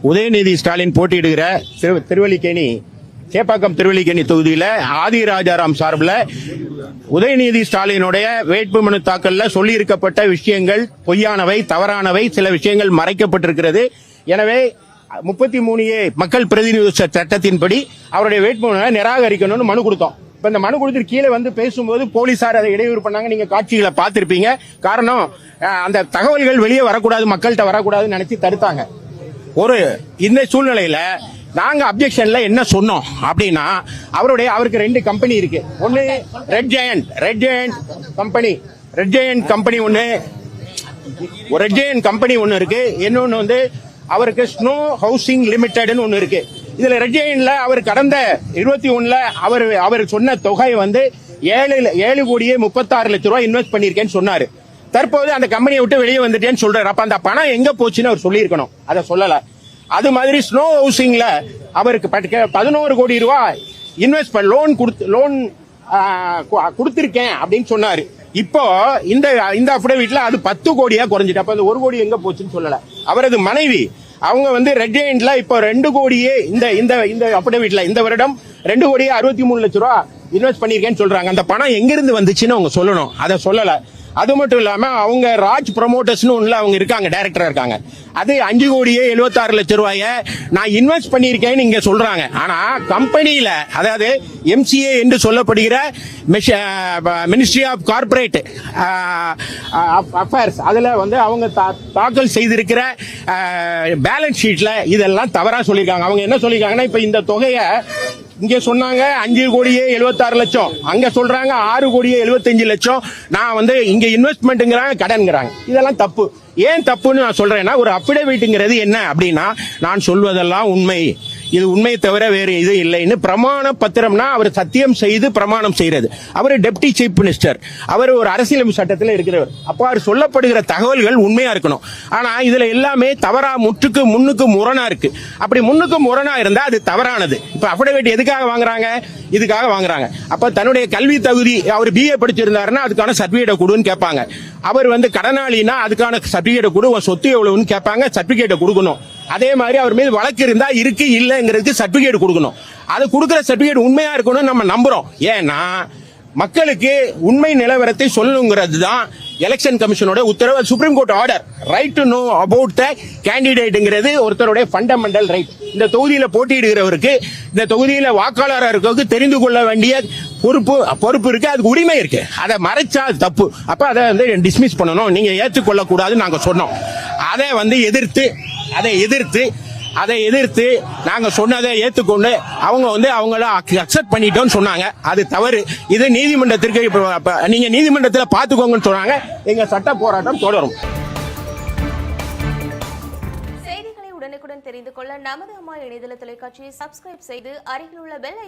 உதயநிதி ஸ்டாலின் போட்டியிடுகிற திருவல்லிக்கேணி சேப்பாக்கம் திருவல்லிக்கேணி தொகுதியில் ஆதிராஜாராம் சார்பில் உதயநிதி ஸ்டாலினுடைய வேட்புமனு தாக்கல்ல சொல்லி இருக்கப்பட்ட விஷயங்கள் பொய்யானவை, தவறானவை, சில விஷயங்கள் மறைக்கப்பட்டிருக்கிறது. எனவே 33A மக்கள் பிரதிநிதி சட்டத்தின்படி அவருடைய வேட்புமனுவை நிராகரிக்கணும்னு மனு கொடுத்தோம். இப்ப இந்த மனு கொடுத்து கீழே வந்து பேசும்போது போலீசார் அதை இடையூறு பண்ணாங்க. நீங்க காட்சிகளை பார்த்திருப்பீங்க. காரணம், அந்த தகவல்கள் வெளியே வரக்கூடாது, மக்கள்கிட்ட வரக்கூடாதுன்னு நினைச்சு தடுத்தாங்க. இந்த சூழ்நிலையில நாங்க அப்ஜெக்ஷன்ல என்ன சொன்னோம் அப்படின்னா, அவருக்கு 2 கம்பெனி இருக்கு. ஒன்னு ரெட் ஜெயண்ட் கம்பெனி ஒன்னு இருக்கு. இன்னொன்னு வந்து அவருக்கு ஸ்னோ ஹவுசிங் லிமிடெட்னு ஒன்னு இருக்கு. இதுல ரெட் ஜெயண்ட்ல அவர் கடந்த 21ல அவர் சொன்ன தொகை வந்து 7,36,00,000 ரூபாய் இன்வெஸ்ட் பண்ணிருக்கேன்னு சொன்னாரு. தற்போது அந்த கம்பெனியை விட்டு வெளியே வந்துட்டேன்னு சொல்றாரு. அப்ப அந்த பணம் எங்க போச்சுன்னு அவர் சொல்லியிருக்கணும், அதை சொல்லல. அது மாதிரி ஸ்னோ ஹவுசிங்ல அவருக்கு 11 கோடி ரூபாய் இன்வெஸ்ட் லோன் கொடுத்திருக்கேன் அப்படின்னு சொன்னாரு. இப்போ இந்த அஃபிடவிட்ல அது 10 கோடியா குறைஞ்சிட்டு. அப்ப அந்த 1 கோடி எங்க போச்சுன்னு சொல்லல. அவரது மனைவி அவங்க வந்து ரெட் ஜெயண்ட்ல இப்போ 2 கோடியே இந்த அஃபிடவிட்ல இந்த வருடம் 2,63,00,000 ரூபாய் இன்வெஸ்ட் பண்ணிருக்கேன்னு சொல்றாங்க. அந்த பணம் எங்கிருந்து வந்துச்சுன்னு அவங்க சொல்லணும், அதை சொல்லல. அது மட்டும் இல்லாம அவங்க ராஜ் ப்ரமோட்டர்ஸ்னு ஒண்ணுல அவங்க இருக்காங்க, டைரக்டரா இருக்காங்க. அது 5,76,00,000 ரூபாய நான் இன்வெஸ்ட் பண்ணிருக்கேன்னு இங்க சொல்றாங்க. ஆனா கம்பெனியில, அதாவது MCA என்று சொல்லப்படுகிற மினிஸ்ட்ரி ஆஃப் கார்பரேட் அஃபேர்ஸ், அதுல வந்து அவங்க தாக்கல் செய்திருக்கிற பேலன்ஸ் ஷீட்ல இதெல்லாம் தவறா சொல்லிருக்காங்க. அவங்க என்ன சொல்லிருக்காங்கன்னா, இப்ப இந்த தொகையை இங்க சொன்னாங்க 5,76,00,000, அங்க சொல்றாங்க 6,75,00,000. நான் வந்து இங்க இன்வெஸ்ட்மெண்ட்ங்கிறாங்க, கடன்ங்கிறாங்க. இதெல்லாம் தப்பு. ஏன் தப்புன்னு நான் சொல்றேன்னா, ஒரு அஃபிடவிட்ங்கிறது என்ன அப்படின்னா, நான் சொல்வதெல்லாம் உண்மை, இது உண்மையை தவிர வேறு இது இல்லைன்னு பிரமாண பத்திரம்னா அவர் சத்தியம் செய்து பிரமாணம் செய்யறது. அவர் டெப்டி சீஃப் மினிஸ்டர், அவர் ஒரு அரசியலமைப்பு சட்டத்தில் இருக்கிறவர். அப்ப அவர் சொல்லப்படுகிற தகவல்கள் உண்மையா இருக்கணும். ஆனா இதுல எல்லாமே தவறா, முன்னுக்கு முரணா இருக்கு. அப்படி முன்னுக்கு முரணா இருந்தா அது தவறானது. இப்ப அஃபிடவிட் எதுக்காக வாங்குறாங்க? இதுக்காக வாங்குறாங்க. அப்ப தன்னுடைய கல்வி தகுதி, அவர் BA படிச்சிருந்தாருன்னா அதுக்கான சர்டிபிகேட் கொடுன்னு கேட்பாங்க. அவர் வந்து கடனாளினா அதுக்கான சர்டிபிகேட் கொடு, சொத்து எவ்வளவுன்னு கேட்பாங்க, சர்டிபிகேட் கொடுக்கணும். அதே மாதிரி அவர் மீது வழக்கு இருந்தா இருக்கு இல்லங்கிறதுக்கு சர்டிபிகேட் கொடுக்கணும். அது கொடுக்கிற சர்டிபிகேட் உண்மையா இருக்கணும் நம்ம நம்புறோம். ஏன்னா மக்களுக்கு உண்மை நிலவரத்தை சொல்லணுங்கிறது தான் எலெக்ஷன் கமிஷனோட உத்தரவு, supreme court order. Right to know about the கேண்டிடேட்ங்கிறது ஒருத்தருடைய ஃபண்டமெண்டல் ரைட். இந்த தொகுதியில போட்டியிடுகிறவருக்கு, இந்த தொகுதியில வாக்காளராக இருக்கவருக்கு தெரிந்து கொள்ள வேண்டிய பொறுப்பு இருக்கு, அதுக்கு உரிமை இருக்கு. அதை மறைச்சா அது தப்பு. அப்ப அதை வந்து டிஸ்மிஸ் பண்ணணும், நீங்க ஏற்றுக்கொள்ள கூடாதுன்னு நாங்க சொன்னோம். அதை வந்து அதை எதிர்த்து நாங்க சொன்னதை ஏத்துக்கொண்டு அவங்க வந்து அவங்கள அக்செப்ட் பண்ணிட்டோம்னு சொன்னாங்க. அது தவறு. இது நீதிமன்றத்திற்கு நீங்க நீதிமன்றத்தில் பாத்துக்கோங்கன்னு சொன்னாங்க. எங்க சட்ட போராட்டம் தொடரும். செய்திகளை உடனுக்குடன் தெரிந்து கொள்ள நமது அம்மா இணையதள தொலைக்காட்சியை சப்ஸ்கிரைப் செய்து அருகில் உள்ள பெல்